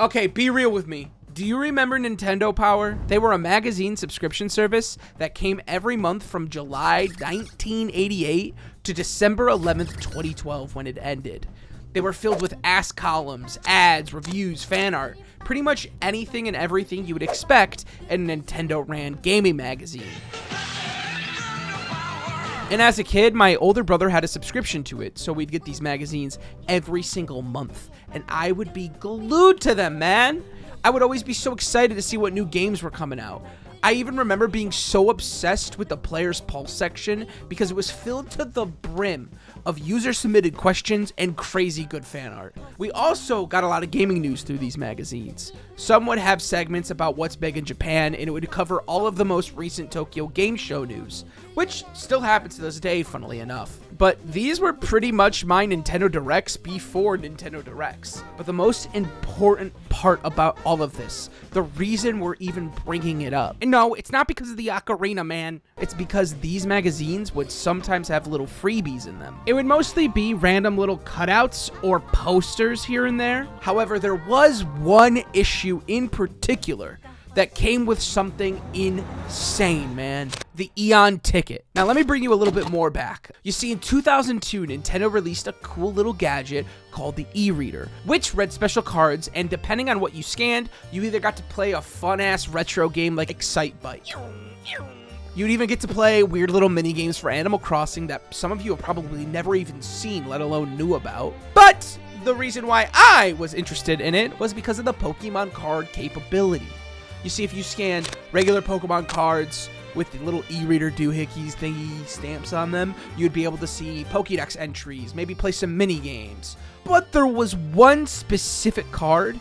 Okay, be real with me. Do you remember Nintendo Power? They were a magazine subscription service that came every month from July 1988 to December 11th, 2012 when it ended. They were filled with ass columns, ads, reviews, fan art, pretty much anything and everything you would expect in a Nintendo-ran gaming magazine. And as a kid, my older brother had a subscription to it, so we'd get these magazines every single month, and I would be glued to them, man. I would always be so excited to see what new games were coming out. I even remember being so obsessed with the Player's Pulse section because it was filled to the brim of user-submitted questions and crazy good fan art. We also got a lot of gaming news through these magazines. Some would have segments about what's big in Japan, and it would cover all of the most recent Tokyo Game Show news, which still happens to this day, funnily enough. But these were pretty much my Nintendo Directs before Nintendo Directs. But the most important part about all of this, the reason we're even bringing it up, and no, it's not because of the ocarina, man. It's because these magazines would sometimes have little freebies in them. It would mostly be random little cutouts or posters here and there. However, there was one issue in particular that came with something insane, man. The Eon ticket. Now, let me bring you a little bit more back. You see, in 2002, Nintendo released a cool little gadget called the e-reader, which read special cards, and depending on what you scanned, you either got to play a fun-ass retro game like Excitebike. You'd even get to play weird little mini games for Animal Crossing that some of you have probably never even seen, let alone knew about. But the reason why I was interested in it was because of the Pokemon card capability. You see, if you scanned regular Pokemon cards with the little e-reader doohickeys thingy stamps on them, you'd be able to see Pokédex entries, maybe play some mini games. But there was one specific card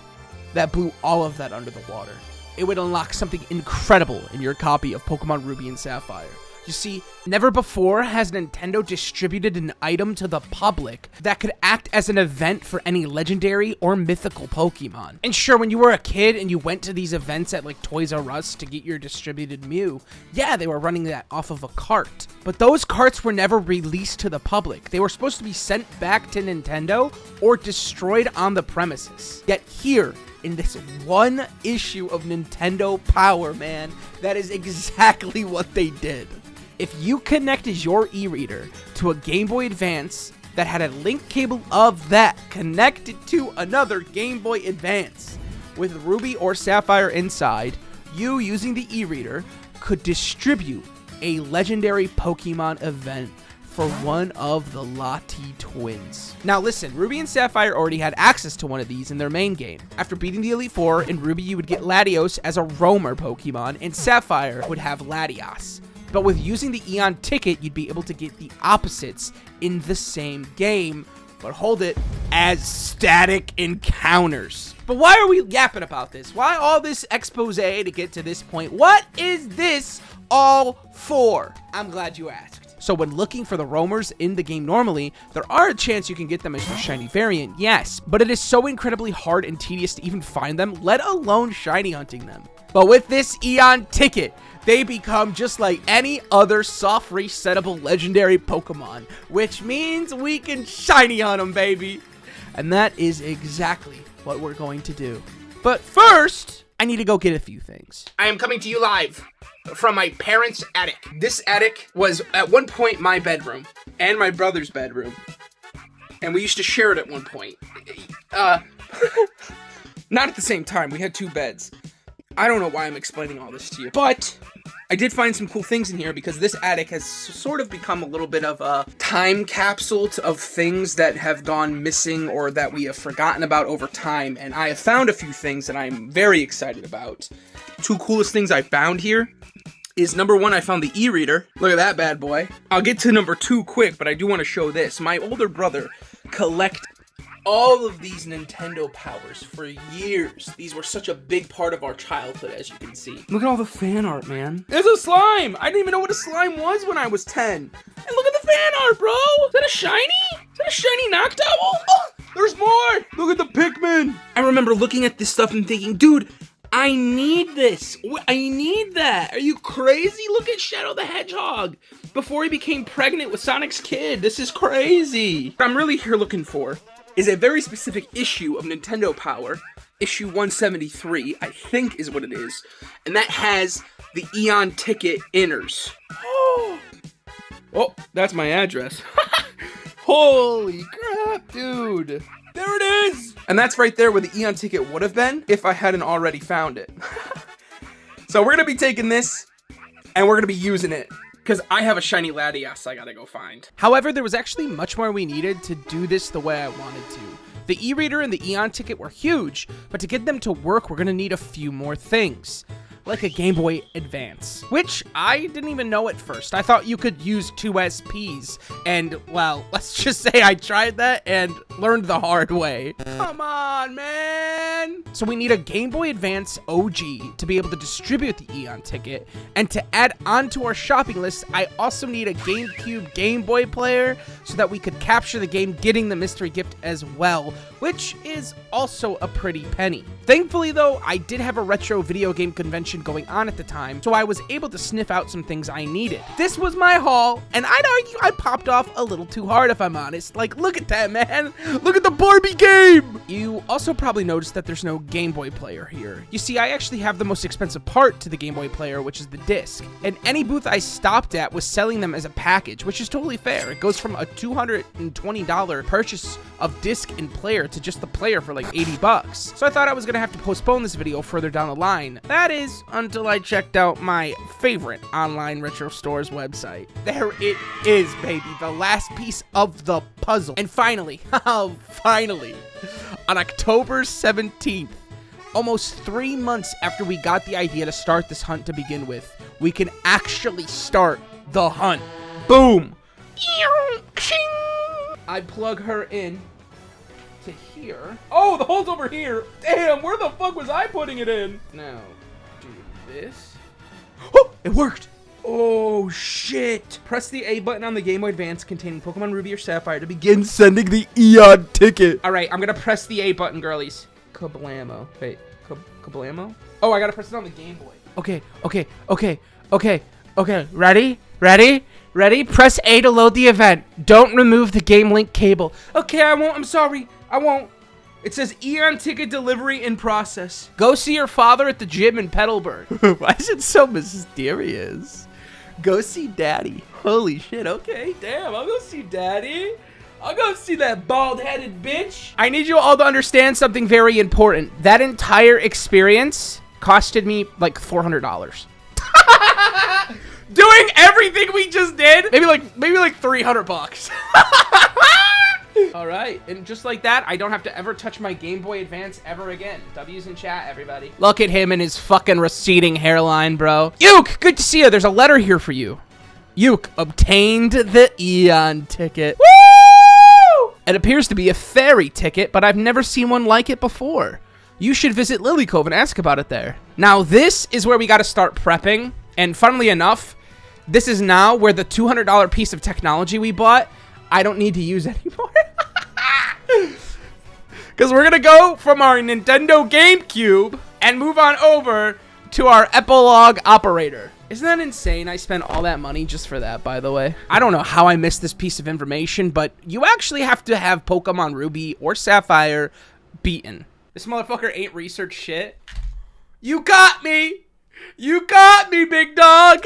that blew all of that under the water. It would unlock something incredible in your copy of Pokemon Ruby and Sapphire. You see, never before has Nintendo distributed an item to the public that could act as an event for any legendary or mythical Pokemon. And sure, when you were a kid and you went to these events at like Toys R Us to get your distributed Mew, yeah, they were running that off of a cart. But those carts were never released to the public. They were supposed to be sent back to Nintendo or destroyed on the premises. Yet here, in this one issue of Nintendo Power, man, that is exactly what they did. If you connected your e-reader to a Game Boy Advance that had a link cable of that connected to another Game Boy Advance with Ruby or Sapphire inside, you, using the e-reader, could distribute a legendary Pokemon event for one of the Latias twins. Now listen, Ruby and Sapphire already had access to one of these in their main game. After beating the Elite Four, in Ruby you would get Latios as a roamer Pokemon, and Sapphire would have Latias. But with using the Eon ticket, you'd be able to get the opposites in the same game, but hold it, as static encounters. But why are we yapping about this? Why all this expose to get to this point? What is this all for? I'm glad you asked. So when looking for the roamers in the game normally, there are a chance you can get them as your shiny variant, yes, but it is so incredibly hard and tedious to even find them, let alone shiny hunting them. But with this Eon ticket, they become just like any other soft resettable legendary Pokemon, which means we can shiny hunt them, baby. And that is exactly what we're going to do. But first, I need to go get a few things. I am coming to you live from my parents' attic. This attic was at one point my bedroom and my brother's bedroom. And we used to share it at one point. Not at the same time. We had two beds. I don't know why I'm explaining all this to you, but I did find some cool things in here because this attic has sort of become a little bit of a time capsule of things that have gone missing or that we have forgotten about over time, and I have found a few things that I'm very excited about. Two coolest things I found here is, number one, I found the e-reader. Look at that bad boy. I'll get to number two quick, but I do want to show this. My older brother collected all of these Nintendo Powers for years. These were such a big part of our childhood, as you can see. Look at all the fan art, man. There's a slime! I didn't even know what a slime was when I was 10. And look at the fan art, bro! Is that a shiny? Is that a shiny Noctowl? Oh, there's more! Look at the Pikmin! I remember looking at this stuff and thinking, dude, I need this. I need that. Are you crazy? Look at Shadow the Hedgehog before he became pregnant with Sonic's kid. This is crazy. What I'm really here looking for is a very specific issue of Nintendo Power issue 173, I think is what it is. And that has the Eon ticket inners. Oh, that's my address. Holy crap, dude. There it is. And that's right there where the Eon ticket would have been if I hadn't already found it. So we're going to be taking this and we're going to be using it because I have a shiny Latias I got to go find. However, there was actually much more we needed to do this the way I wanted to. The e-reader and the Eon ticket were huge, but to get them to work, we're going to need a few more things. Like a Game Boy Advance, which I didn't even know at first. I thought you could use 2 SPs, and, well, let's just say I tried that and learned the hard way. Come on, man! So we need a Game Boy Advance OG to be able to distribute the Eon ticket, and to add onto our shopping list, I also need a GameCube Game Boy player so that we could capture the game getting the mystery gift as well, which is also a pretty penny. Thankfully, though, I did have a retro video game convention going on at the time, so I was able to sniff out some things I needed. This was my haul, and I'd argue I popped off a little too hard if I'm honest. Like, look at that, man. Look at the Barbie game. You also probably noticed that there's no Game Boy player here. You see, I actually have the most expensive part to the Game Boy player, which is the disc. And any booth I stopped at was selling them as a package, which is totally fair. It goes from a $220 purchase of disc and player to just the player for like 80 bucks. So I thought I was gonna have to postpone this video further down the line. That is, until I checked out my favorite online retro store's website. There it is, baby, the last piece of the puzzle. And finally, finally, on October 17th, almost 3 months after we got the idea to start this hunt to begin with, we can actually start the hunt. Boom! I plug her in to here. Oh, the hole's over here. Damn, where the fuck was I putting it in? Now, do this. Oh, it worked. Oh, shit. Press the A button on the Game Boy Advance containing Pokemon Ruby or Sapphire to begin sending the Eon ticket. All right, I'm going to press the A button, girlies. Kablamo. Wait, kablamo? Oh, I got to press it on the Game Boy. Okay. Ready? Press A to load the event. Don't remove the Game Link cable. Okay, I won't. I'm sorry. I won't. It says Eon ticket delivery in process. Go see your father at the gym in Petalburg. Why is it so mysterious? Go see daddy. Holy shit, okay. Damn, I'll go see daddy. I'll go see that bald-headed bitch. I need you all to understand something very important. That entire experience costed me like $400. Doing everything we just did, maybe like 300 bucks. All right, and just like that, I don't have to ever touch my Game Boy Advance ever again. W's in chat, everybody. Look at him and his fucking receding hairline, bro. Uke, good to see you. There's a letter here for you. Uke obtained the Eon ticket. Woo! It appears to be a fairy ticket, but I've never seen one like it before. You should visit Lily Cove and ask about it there. Now, this is where we got to start prepping. And funnily enough, this is now where the $200 piece of technology we bought, I don't need to use anymore. Because we're going to go from our Nintendo GameCube and move on over to our Epilogue operator. Isn't that insane? I spent all that money just for that, by the way. I don't know how I missed this piece of information, but you actually have to have Pokemon Ruby or Sapphire beaten. This motherfucker ain't research shit. You got me! You got me, big dog!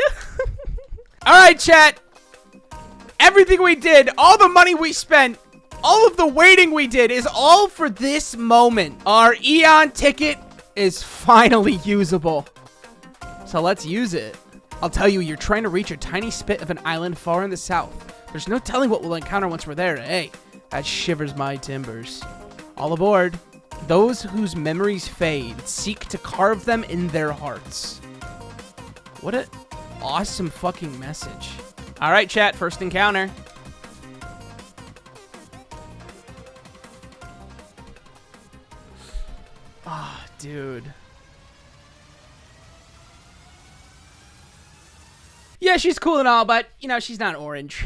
Alright, chat. Everything we did, all the money we spent, all of the waiting we did is all for this moment. Our Eon ticket is finally usable. So let's use it. I'll tell you, you're trying to reach a tiny spit of an island far in the south. There's no telling what we'll encounter once we're there. Hey, that shivers my timbers. All aboard. Those whose memories fade seek to carve them in their hearts. What an awesome fucking message. All right, chat, first encounter. Ah, oh, dude. Yeah, she's cool and all, but, you know, she's not orange.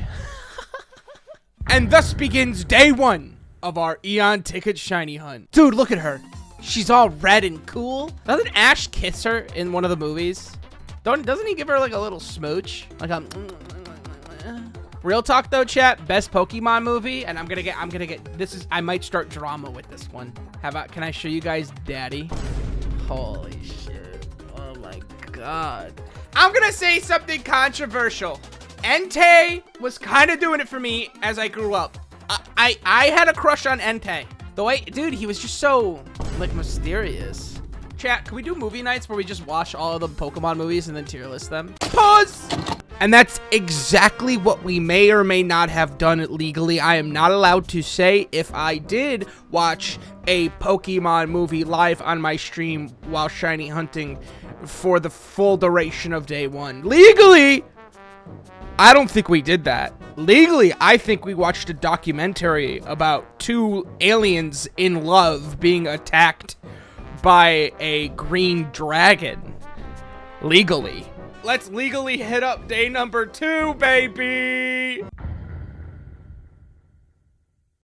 And thus begins day one of our Eon ticket shiny hunt. Dude, look at her. She's all red and cool. Doesn't Ash kiss her in one of the movies? Doesn't he give her like a little smooch? Like a... Real talk though, chat, best Pokemon movie, and I'm gonna get, I might start drama with this one. How about, can I show you guys Daddy? Holy shit. Oh my God. I'm gonna say something controversial. Entei was kind of doing it for me as I grew up. I had a crush on Entei. The way, dude, he was just so, like, mysterious. Chat, can we do movie nights where we just watch all of the Pokemon movies and then tier list them? Pause! And that's exactly what we may or may not have done it legally. I am not allowed to say if I did watch a Pokemon movie live on my stream while shiny hunting for the full duration of day one. Legally, I don't think we did that. Legally, I think we watched a documentary about two aliens in love being attacked by a green dragon. Legally. Let's legally hit up day number 2, baby.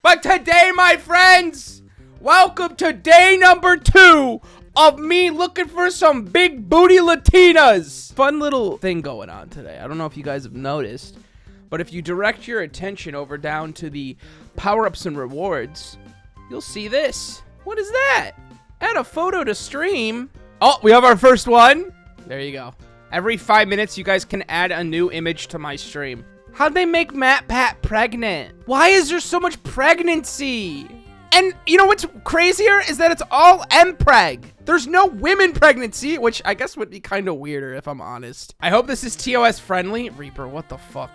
But today, my friends, welcome to day number 2 of me looking for some big booty Latinas. Fun little thing going on today. I don't know if you guys have noticed, but if you direct your attention over down to the power-ups and rewards, you'll see this. What is that? Add a photo to stream. Oh, we have our first one. There you go. Every 5 minutes, you guys can add a new image to my stream. How'd they make Matt Pat pregnant? Why is there so much pregnancy? And you know what's crazier is that it's all mpreg. There's no women pregnancy, which I guess would be kind of weirder if I'm honest. I hope this is TOS friendly. Reaper, what the fuck?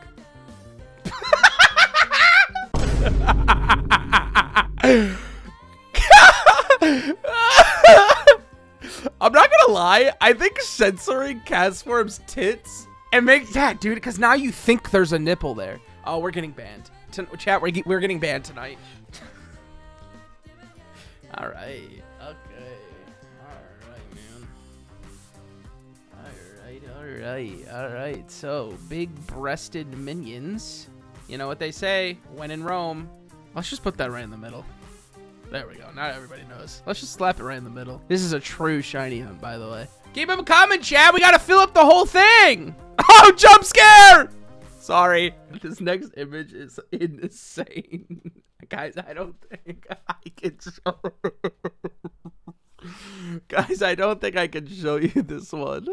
I'm not gonna lie, I think censoring Castform's tits and make that, dude, because now you think there's a nipple there. Oh, we're getting banned. Chat, we're getting banned tonight. All right. Okay. All right, man. All right. So, big-breasted minions. You know what they say? When in Rome. Let's just put that right in the middle. There we go. Now everybody knows. Let's just slap it right in the middle. This is a true shiny hunt, by the way. Keep him coming, chat. We gotta fill up the whole thing. Oh, jump scare! Sorry. This next image is insane. Guys, I don't think I can show... Guys, I don't think I can show you this one.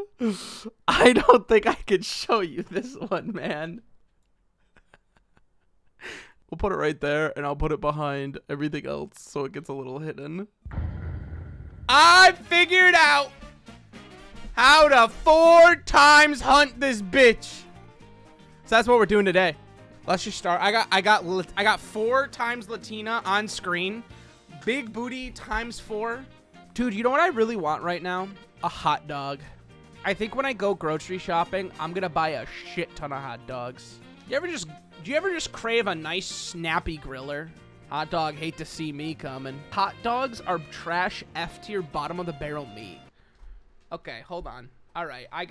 I don't think I can show you this one, man. We'll put it right there, and I'll put it behind everything else so it gets a little hidden. I figured out how to 4 times hunt this bitch. So that's what we're doing today. Let's just start. I got 4 times Latina on screen. Big booty times 4. Dude, you know what I really want right now? A hot dog. I think when I go grocery shopping, I'm gonna buy a shit ton of hot dogs. Do you ever just crave a nice snappy griller? Hot dog, hate to see me coming. Hot dogs are trash F-tier bottom of the barrel meat. Okay, hold on. All right, I'm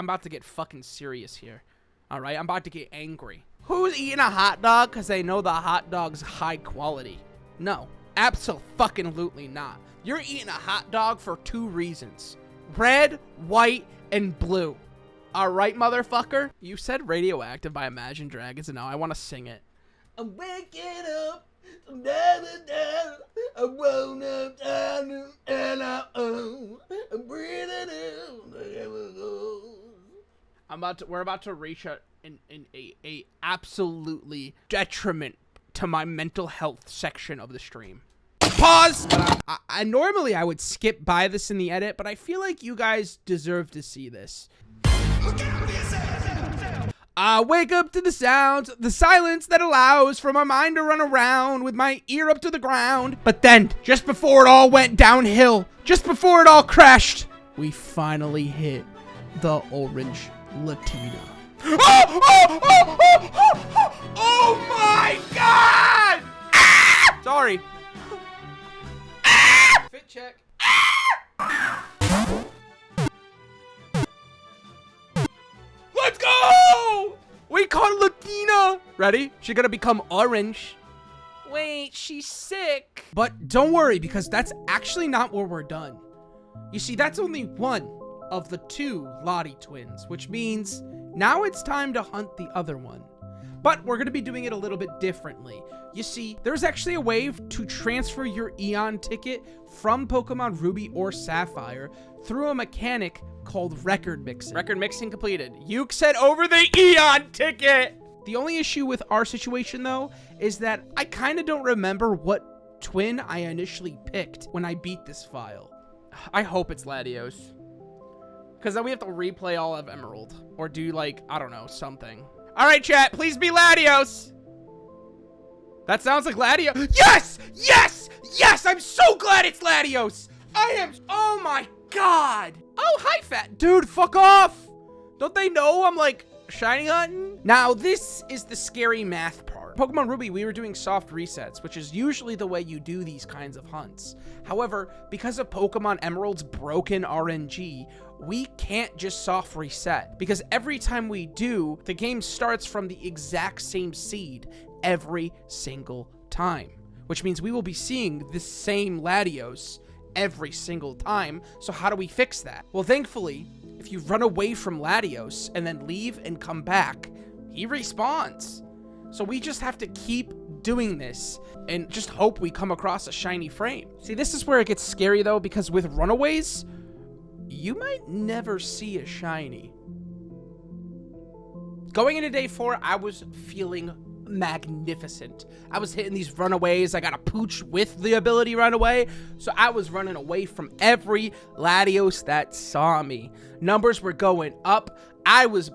about to get fucking serious here. All right, I'm about to get angry. Who's eating a hot dog because they know the hot dog's high quality? No, abso-fucking-lutely not. You're eating a hot dog for 2 reasons. Red, white, and blue. All right, motherfucker. You said Radioactive by Imagine Dragons, and now I want to sing it. I'm waking up. I'm woke up and I'm breathing in. We're about to reach a absolutely detriment to my mental health section of the stream. Pause! I normally I would skip by this in the edit, but I feel like you guys deserve to see this. I wake up to the sounds, the silence that allows for my mind to run around with my ear up to the ground. But then, just before it all went downhill, just before it all crashed, we finally hit the orange Latina. Oh my God! Ah! Sorry. Ah! Fit check. Ah! Let's go! We caught Latina. Ready? She's gonna become orange. Wait, she's sick. But don't worry, because that's actually not where we're done. You see, that's only one of the 2 Lottie twins, which means now it's time to hunt the other one. But we're going to be doing it a little bit differently. You see, there's actually a way to transfer your Eon ticket from Pokemon Ruby or Sapphire through a mechanic called record mixing. Record mixing completed. Uke said over the Eon ticket! The only issue with our situation, though, is that I kind of don't remember what twin I initially picked when I beat this file. I hope it's Latios. Because then we have to replay all of Emerald. Or do, like, I don't know, something. Alright, chat, please be Latios! That sounds like Latios. Yes! Yes! Yes! I'm so glad it's Latios! I am... Oh my god! Oh, hi, fat dude, fuck off! Don't they know I'm, like, shiny hunting? Now, this is the scary math part. Pokemon Ruby, we were doing soft resets, which is usually the way you do these kinds of hunts. However, because of Pokemon Emerald's broken RNG, we can't just soft reset, because every time we do, the game starts from the exact same seed every single time, which means we will be seeing the same Latios every single time. So how do we fix that? Well, thankfully, if you run away from Latios and then leave and come back, he respawns. So we just have to keep doing this and just hope we come across a shiny frame. See, this is where it gets scary though, because with runaways, you might never see a shiny. Going into day 4, I was feeling magnificent. I was hitting these runaways. I got a pooch with the ability runaway, so I was running away from every Latios that saw me. Numbers were going up. I was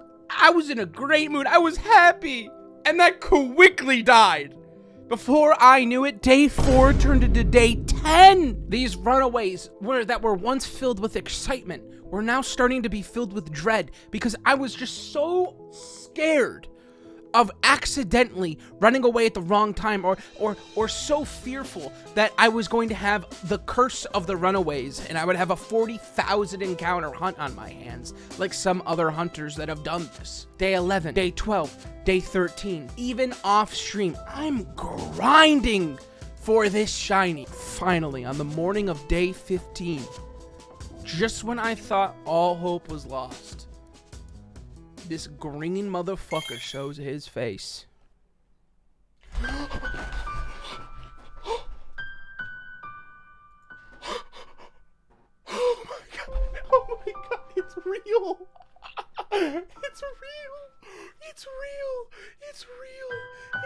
in a great mood. I was happy, and that quickly died. Before I knew it, day 4 turned into day 10. These runaways that were once filled with excitement were now starting to be filled with dread, because I was just so scared of accidentally running away at the wrong time, or so fearful that I was going to have the curse of the runaways and I would have a 40,000 encounter hunt on my hands, like some other hunters that have done this. Day 11, day 12, day 13, even off stream, I'm grinding for this shiny. Finally, on the morning of day 15, just when I thought all hope was lost, this green motherfucker shows his face. Oh my god, it's real. It's real. It's real. It's real.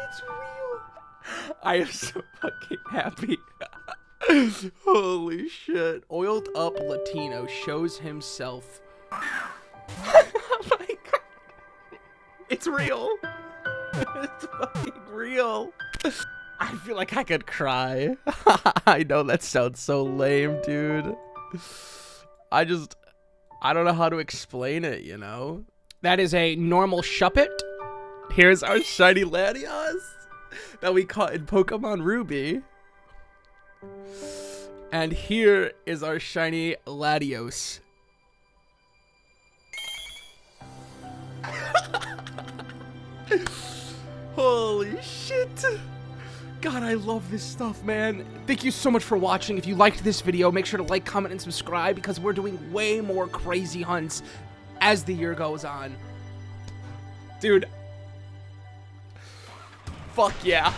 It's real. I am so fucking happy. Holy shit. Oiled up Latino shows himself. Oh my god. It's real. It's fucking real. I feel like I could cry. I know that sounds so lame, dude. I don't know how to explain it, you know? That is a normal Shuppet. Here's our shiny Latias that we caught in Pokemon Ruby. And here is our shiny Latios. Holy shit. God, I love this stuff, man. Thank you so much for watching. If you liked this video, make sure to like, comment, and subscribe, because we're doing way more crazy hunts as the year goes on. Dude. Fuck yeah.